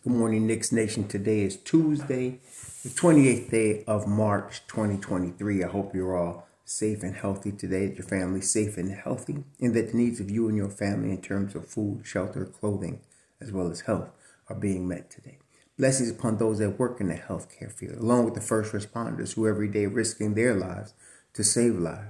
Good morning, Knicks Nation. Today is Tuesday, the 28th day of March, 2023. I hope you're all safe and healthy today, that your family's safe and healthy, and that the needs of you and your family in terms of food, shelter, clothing, as well as health are being met today. Blessings upon those that work in the healthcare field, along with the first responders who every day risking their lives to save lives,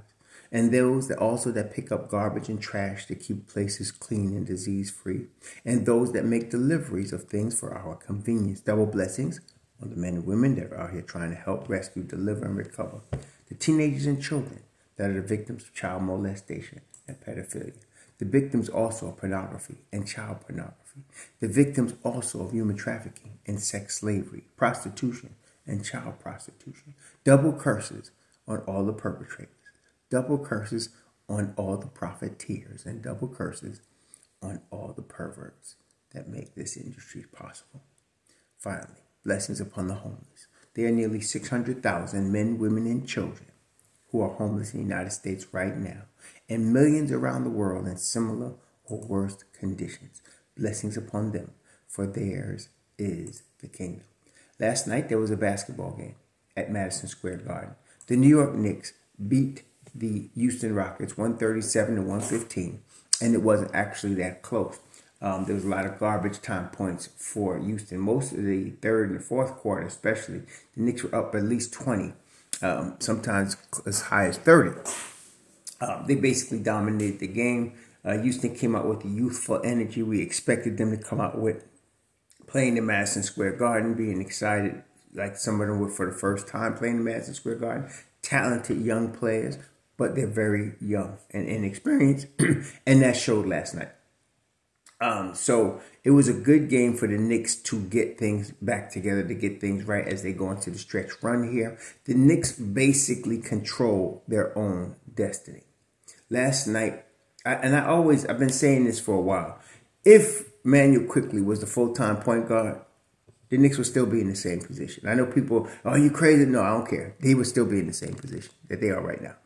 and those that pick up garbage and trash to keep places clean and disease-free, and those that make deliveries of things for our convenience. Double blessings on the men and women that are out here trying to help rescue, deliver, and recover. The teenagers and children that are the victims of child molestation and pedophilia. The victims also of pornography and child pornography. The victims also of human trafficking and sex slavery, prostitution and child prostitution. Double curses on all the perpetrators. Double curses on all the profiteers, and double curses on all the perverts that make this industry possible. Finally, blessings upon the homeless. There are nearly 600,000 men, women, and children who are homeless in the United States right now, and millions around the world in similar or worse conditions. Blessings upon them, for theirs is the kingdom. Last night, there was a basketball game at Madison Square Garden. The New York Knicks beat the Houston Rockets 137-115, and it wasn't actually that close. There was a lot of garbage time points for Houston. Most of the third and the fourth quarter, especially, the Knicks were up at least 20, sometimes as high as 30. They basically dominated the game. Houston came out with the youthful energy we expected them to come out with, playing in Madison Square Garden, being excited like some of them were for the first time playing in Madison Square Garden. Talented young players, but they're very young and inexperienced, and that showed last night. So it was a good game for the Knicks to get things back together, to get things right as they go into the stretch run here. The Knicks basically control their own destiny. Last night, I've been saying this for a while, if Manuel Quickley was the full-time point guard, the Knicks would still be in the same position. I know people, oh, you crazy? No, I don't care. They would still be in the same position that they are right now,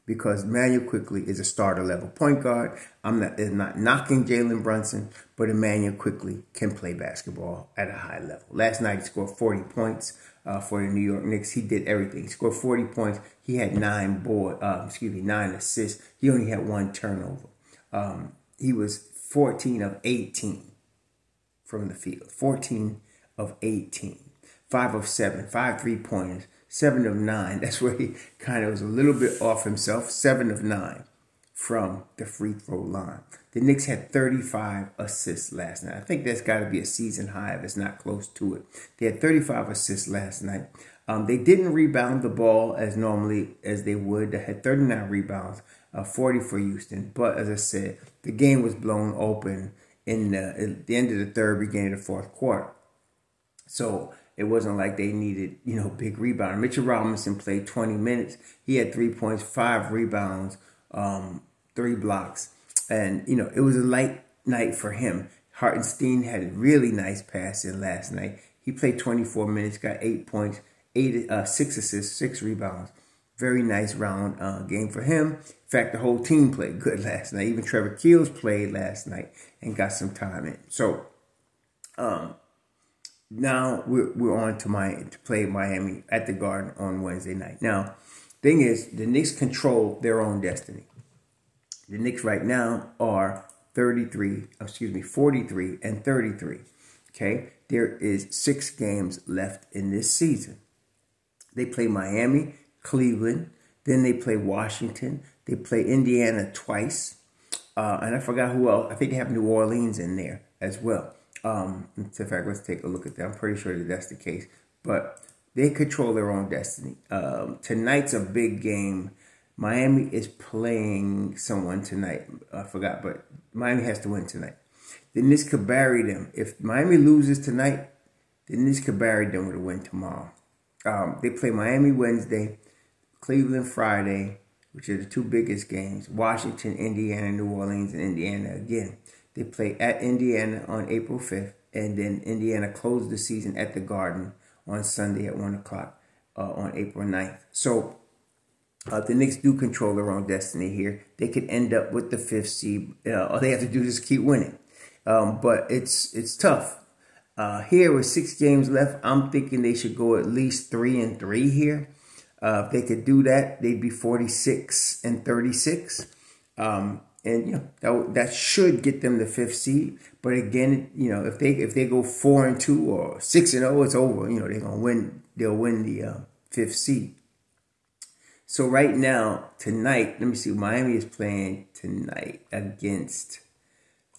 because Manuel Quickley is a starter-level point guard. I'm not knocking Jalen Brunson, but Emmanuel Quickley can play basketball at a high level. Last night, he scored 40 points for the New York Knicks. He did everything. He scored 40 points. He had 9 assists. He only had 1 turnover. He was 14 of 18 from the field. 14 of 18. 5 of 7. 5 3-pointers. 7 of 9. That's where he kind of was a little bit off himself. 7 of 9 from the free throw line. The Knicks had 35 assists last night. I think that's got to be a season high if it's not close to it. They had 35 assists last night. They didn't rebound the ball as normally as they would. They had 39 rebounds, 40 for Houston. But as I said, the game was blown open at the end of the third, beginning of the fourth quarter. So it wasn't like they needed, big rebound. Mitchell Robinson played 20 minutes. He had 3 points, 5 rebounds, 3 blocks. And, it was a light night for him. Hartenstein had a really nice pass in last night. He played 24 minutes, got 8 points, 6 assists, 6 rebounds. Very nice round game for him. In fact, the whole team played good last night. Even Trevor Keels played last night and got some time in. So, now we're on to play Miami at the Garden on Wednesday night. Now, thing is, the Knicks control their own destiny. The Knicks right now are 43 and 33. Okay, there is 6 games left in this season. They play Miami, Cleveland, then they play Washington. They play Indiana twice, and I forgot who else. I think they have New Orleans in there as well. In fact, let's take a look at that. I'm pretty sure that that's the case. But they control their own destiny. Tonight's a big game. Miami is playing someone tonight. I forgot, but Miami has to win tonight. The Knicks could bury them. If Miami loses tonight, the Knicks could bury them with a win tomorrow. They play Miami Wednesday, Cleveland Friday, which are the 2 biggest games. Washington, Indiana, New Orleans, and Indiana again. They play at Indiana on April 5th, and then Indiana closed the season at the Garden on Sunday at 1 o'clock on April 9th. So the Knicks do control their own destiny here. They could end up with the 5th seed. All they have to do is keep winning. But it's tough. Here with 6 games left, I'm thinking they should go at least 3-3 here. If they could do that, they'd be 46-36. And that should get them the 5th seed. But again, if they go 4-2 or 6-0, it's over. They're gonna win. They'll win the 5th seed. So right now, tonight, let me see. Miami is playing tonight against.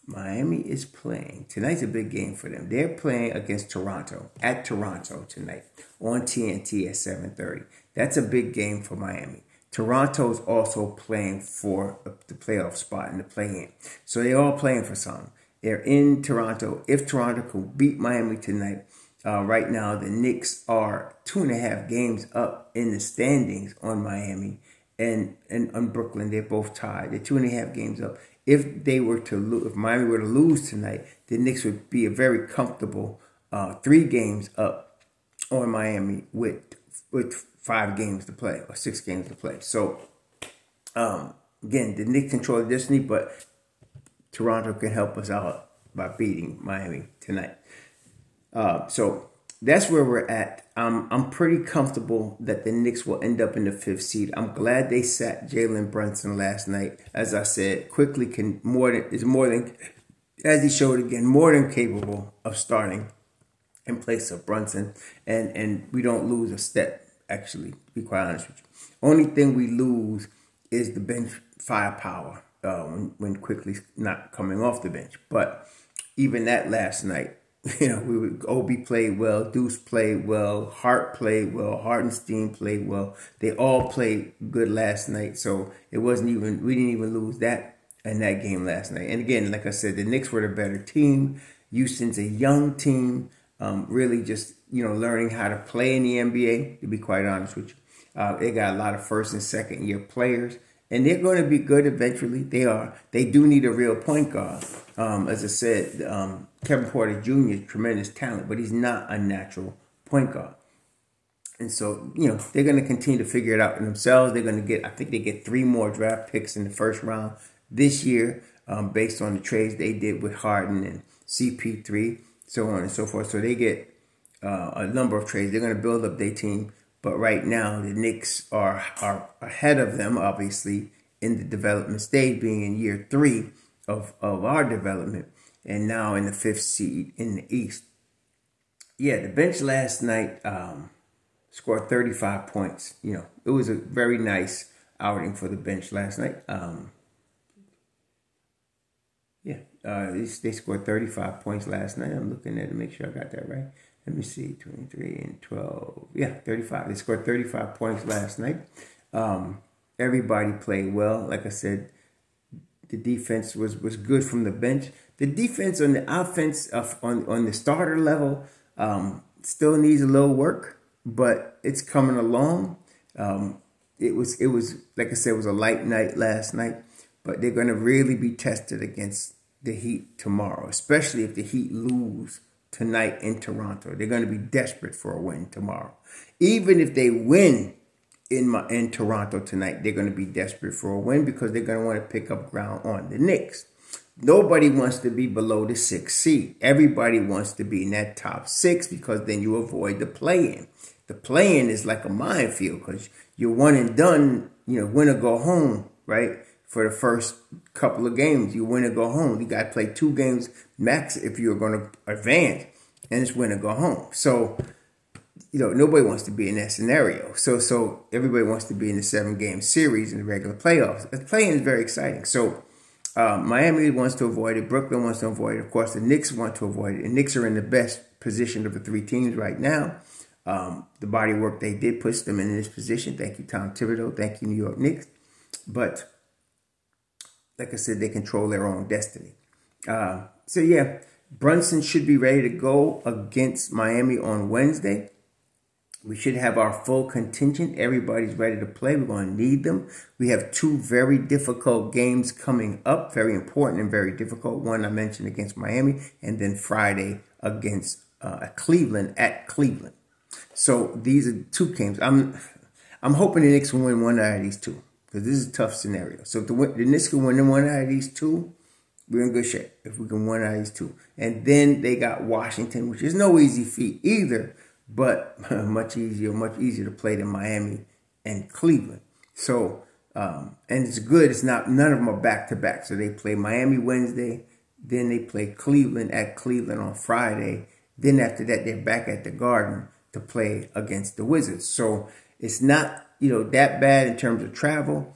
Miami is playing. Tonight's a big game for them. They're playing against Toronto, at Toronto tonight, on TNT at 7:30. That's a big game for Miami. Toronto's also playing for the playoff spot in the play-in. So they're all playing for something. They're in Toronto. If Toronto can beat Miami tonight, right now the Knicks are 2.5 games up in the standings on Miami and on Brooklyn. They're both tied. They're 2.5 games up. If they were to lose, if Miami were to lose tonight, the Knicks would be a very comfortable 3 games up on Miami with 5 games to play or 6 games to play. So again, the Knicks control the destiny, but Toronto can help us out by beating Miami tonight. So that's where we're at. I'm pretty comfortable that the Knicks will end up in the 5th seed. I'm glad they sat Jalen Brunson last night. As I said, quickly is more than, as he showed again, more than capable of starting in place of Brunson. And we don't lose a step, actually, to be quite honest with you. Only thing we lose is the bench firepower when quickly not coming off the bench. But even that last night, Obi played well, Deuce played well, Hart played well, Hartenstein played well. They all played good last night, so we didn't even lose that in that game last night. And again, like I said, the Knicks were the better team. Houston's a young team, really just learning how to play in the NBA. To be quite honest with you, they got a lot of 1st and 2nd year players. And they're going to be good eventually. They are. They do need a real point guard. As I said, Kevin Porter Jr. is tremendous talent, but he's not a natural point guard. And so, they're going to continue to figure it out for themselves. They're going to get, I think they get 3 more draft picks in the 1st round this year, based on the trades they did with Harden and CP3, so on and so forth. So they get a number of trades. They're going to build up their team. But right now, the Knicks are ahead of them, obviously, in the development stage, being in year 3 of our development, and now in the 5th seed in the East. Yeah, the bench last night scored 35 points. It was a very nice outing for the bench last night. They scored 35 points last night. I'm looking at it to make sure I got that right. Let me see, 23 and 12. Yeah, 35. They scored 35 points last night. Everybody played well. Like I said, the defense was good from the bench. The defense on the offense on the starter level still needs a little work, but it's coming along. It was like I said, it was a light night last night, but they're going to really be tested against the Heat tomorrow, especially if the Heat lose tonight in Toronto. They're going to be desperate for a win tomorrow. Even if they win in Toronto tonight, they're going to be desperate for a win because they're going to want to pick up ground on the Knicks. Nobody wants to be below the 6th seed. Everybody wants to be in that top 6 because then you avoid the play-in. The play-in is like a minefield because you're one and done, win or go home, right? For the first couple of games, you win or go home. You got to play 2 games max if you're going to advance, and it's win or go home. So, nobody wants to be in that scenario. So everybody wants to be in the 7-game series in the regular playoffs. The play-in is very exciting. So Miami wants to avoid it. Brooklyn wants to avoid it. Of course, the Knicks want to avoid it. And Knicks are in the best position of the 3 teams right now. The body work they did puts them in this position. Thank you, Tom Thibodeau. Thank you, New York Knicks. But like I said, they control their own destiny. So, yeah, Brunson should be ready to go against Miami on Wednesday. We should have our full contingent. Everybody's ready to play. We're going to need them. We have 2 very difficult games coming up, very important and very difficult. One I mentioned against Miami, and then Friday against Cleveland at Cleveland. So these are 2 games. I'm hoping the Knicks will win one out of these 2 because this is a tough scenario. So if the Knicks can win one out of these 2, We're in good shape if we can win out of these two. And then they got Washington, which is no easy feat either, but much easier to play than Miami and Cleveland. So, and it's good. It's not, none of them are back-to-back. So they play Miami Wednesday, then they play Cleveland at Cleveland on Friday. Then after that, they're back at the Garden to play against the Wizards. So it's not, that bad in terms of travel.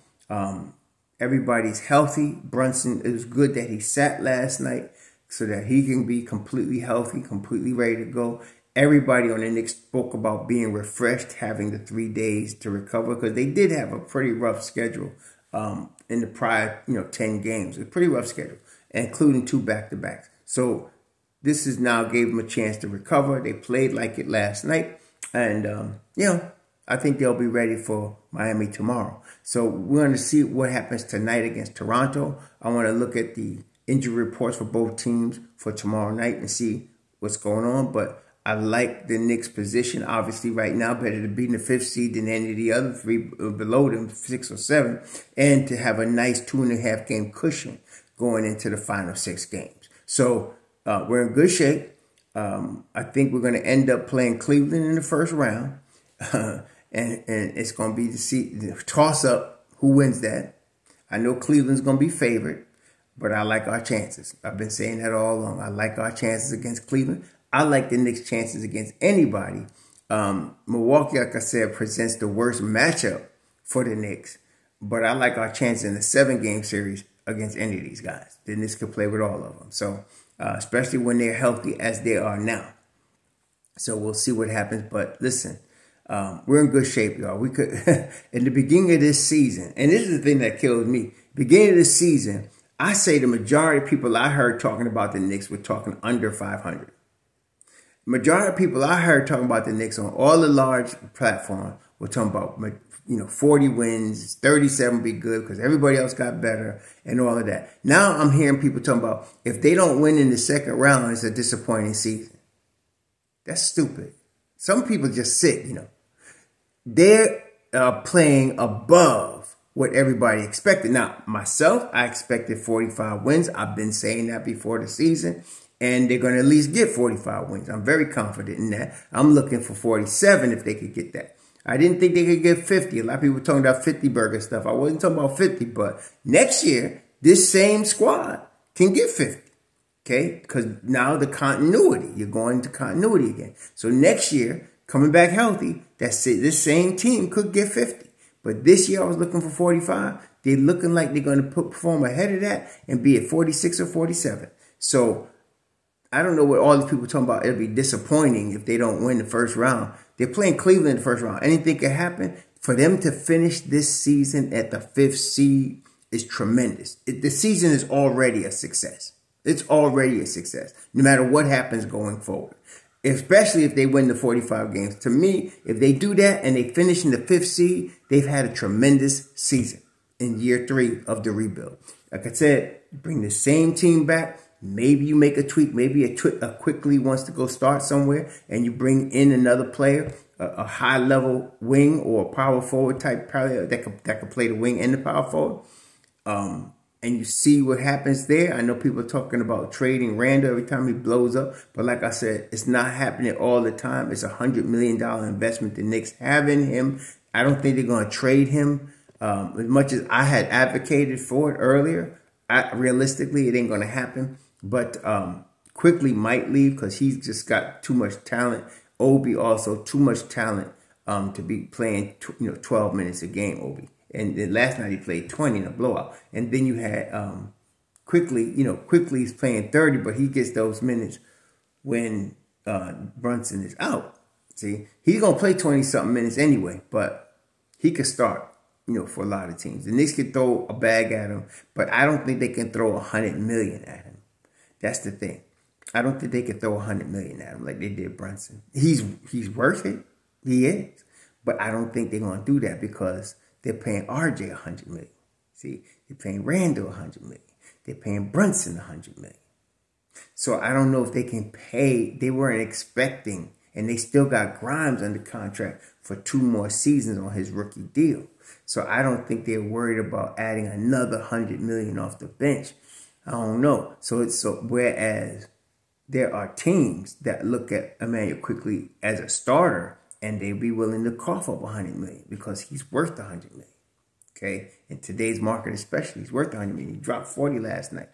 Everybody's healthy. Brunson, it was good that he sat last night so that he can be completely healthy, completely ready to go. Everybody on the Knicks spoke about being refreshed, having the 3 days to recover, because they did have a pretty rough schedule in the prior, 10 games. A pretty rough schedule, including 2 back-to-backs. So this is now gave them a chance to recover. They played like it last night. And, I think they'll be ready for Miami tomorrow. So we're going to see what happens tonight against Toronto. I want to look at the injury reports for both teams for tomorrow night and see what's going on. But I like the Knicks' position, obviously, right now. Better to be in the 5th seed than any of the other 3 below them, 6 or 7. And to have a nice 2.5 game cushion going into the final 6 games. So we're in good shape. I think we're going to end up playing Cleveland in the first round. And it's going to be the toss-up who wins that. I know Cleveland's going to be favored, but I like our chances. I've been saying that all along. I like our chances against Cleveland. I like the Knicks' chances against anybody. Milwaukee, like I said, presents the worst matchup for the Knicks, but I like our chances in the 7-game series against any of these guys. The Knicks could play with all of them. So, especially when they're healthy as they are now. So we'll see what happens. But listen, we're in good shape, y'all. We could, in the beginning of this season, and this is the thing that kills me. Beginning of this season, I say the majority of people I heard talking about the Knicks were talking under 500. Majority of people I heard talking about the Knicks on all the large platforms were talking about, 40 wins, 37 be good because everybody else got better and all of that. Now I'm hearing people talking about if they don't win in the second round, it's a disappointing season. That's stupid. Some people just sit, They're playing above what everybody expected. Now, myself, I expected 45 wins. I've been saying that before the season. And they're going to at least get 45 wins. I'm very confident in that. I'm looking for 47 if they could get that. I didn't think they could get 50. A lot of people were talking about 50 burger stuff. I wasn't talking about 50, but next year, this same squad can get 50. Okay? Because now the continuity, you're going to continuity again. So next year, coming back healthy, that's it. This same team could get 50. But this year, I was looking for 45. They're looking like they're going to perform ahead of that and be at 46 or 47. So I don't know what all these people are talking about. It'll be disappointing if they don't win the first round. They're playing Cleveland in the first round. Anything can happen. For them to finish this season at the 5th seed is tremendous. The season is already a success. It's already a success, no matter what happens going forward, especially if they win the 45 games. To me, if they do that and they finish in the 5th seed, they've had a tremendous season in year 3 of the rebuild. Like I said, bring the same team back. Maybe you make a tweak. Maybe a quickly wants to go start somewhere and you bring in another player, a high-level wing or a power forward type player that could play the wing and the power forward. And you see what happens there. I know people are talking about trading Randall every time he blows up. But like I said, it's not happening all the time. It's a $100 million investment the Knicks have in him. I don't think they're going to trade him as much as I had advocated for it earlier. Realistically, it ain't going to happen. But Quickly might leave because he's just got too much talent. Obi also too much talent to be playing 12 minutes a game, Obi. And then last night he played 20 in a blowout. And then you had Quickly, Quickly's playing 30, but he gets those minutes when Brunson is out. See, he's going to play 20-something minutes anyway, but he could start, for a lot of teams. The Knicks could throw a bag at him, but I don't think they can throw $100 million at him. That's the thing. I don't think they could throw $100 million at him like they did Brunson. He's worth it. He is. But I don't think they're going to do that because they're paying RJ $100 million. See, they're paying Randall $100 million. They're paying Brunson $100 million. So I don't know if they can pay. They weren't expecting, and they still got Grimes under contract for 2 more seasons on his rookie deal. So I don't think they're worried about adding another $100 million off the bench. I don't know. Whereas there are teams that look at Emmanuel Quickly as a starter and they'd be willing to cough up $100 million because he's worth $100 million. Okay, in today's market especially, he's worth $100 million. He dropped 40 last night.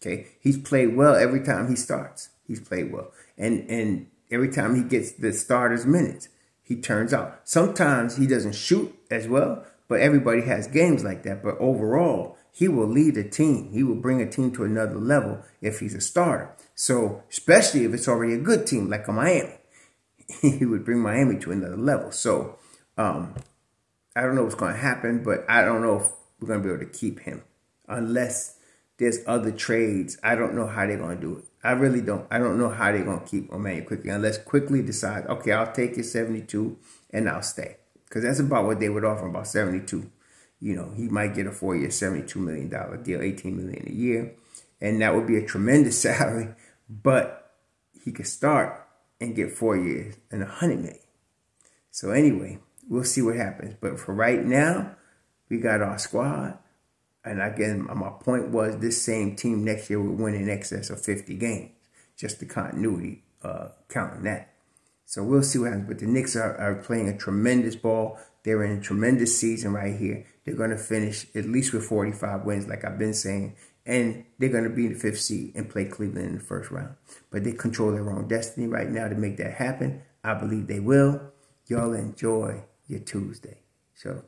Okay, he's played well every time he starts. He's played well, and every time he gets the starters minutes, he turns out. Sometimes he doesn't shoot as well, but everybody has games like that. But overall, he will lead a team. He will bring a team to another level if he's a starter. So, especially if it's already a good team like a Miami, he would bring Miami to another level. So, I don't know what's going to happen, but I don't know if we're going to be able to keep him unless there's other trades. I don't know how they're going to do it. I really don't. I don't know how they're going to keep Emmanuel Quickly unless Quickly decides, okay, I'll take his 72 and I'll stay. Because that's about what they would offer, about 72. You know, he might get a 4-year, $72 million deal, $18 million a year. And that would be a tremendous salary. But he could start and get 4 years and $100 million. So anyway, we'll see what happens. But for right now, we got our squad. And again, my point was this same team next year will win in excess of 50 games. Just the continuity counting that. So we'll see what happens. But the Knicks are playing a tremendous ball. They're in a tremendous season right here. They're going to finish at least with 45 wins, like I've been saying. And they're going to be in the 5th seed and play Cleveland in the first round. But they control their own destiny right now to make that happen. I believe they will. Y'all enjoy your Tuesday. So.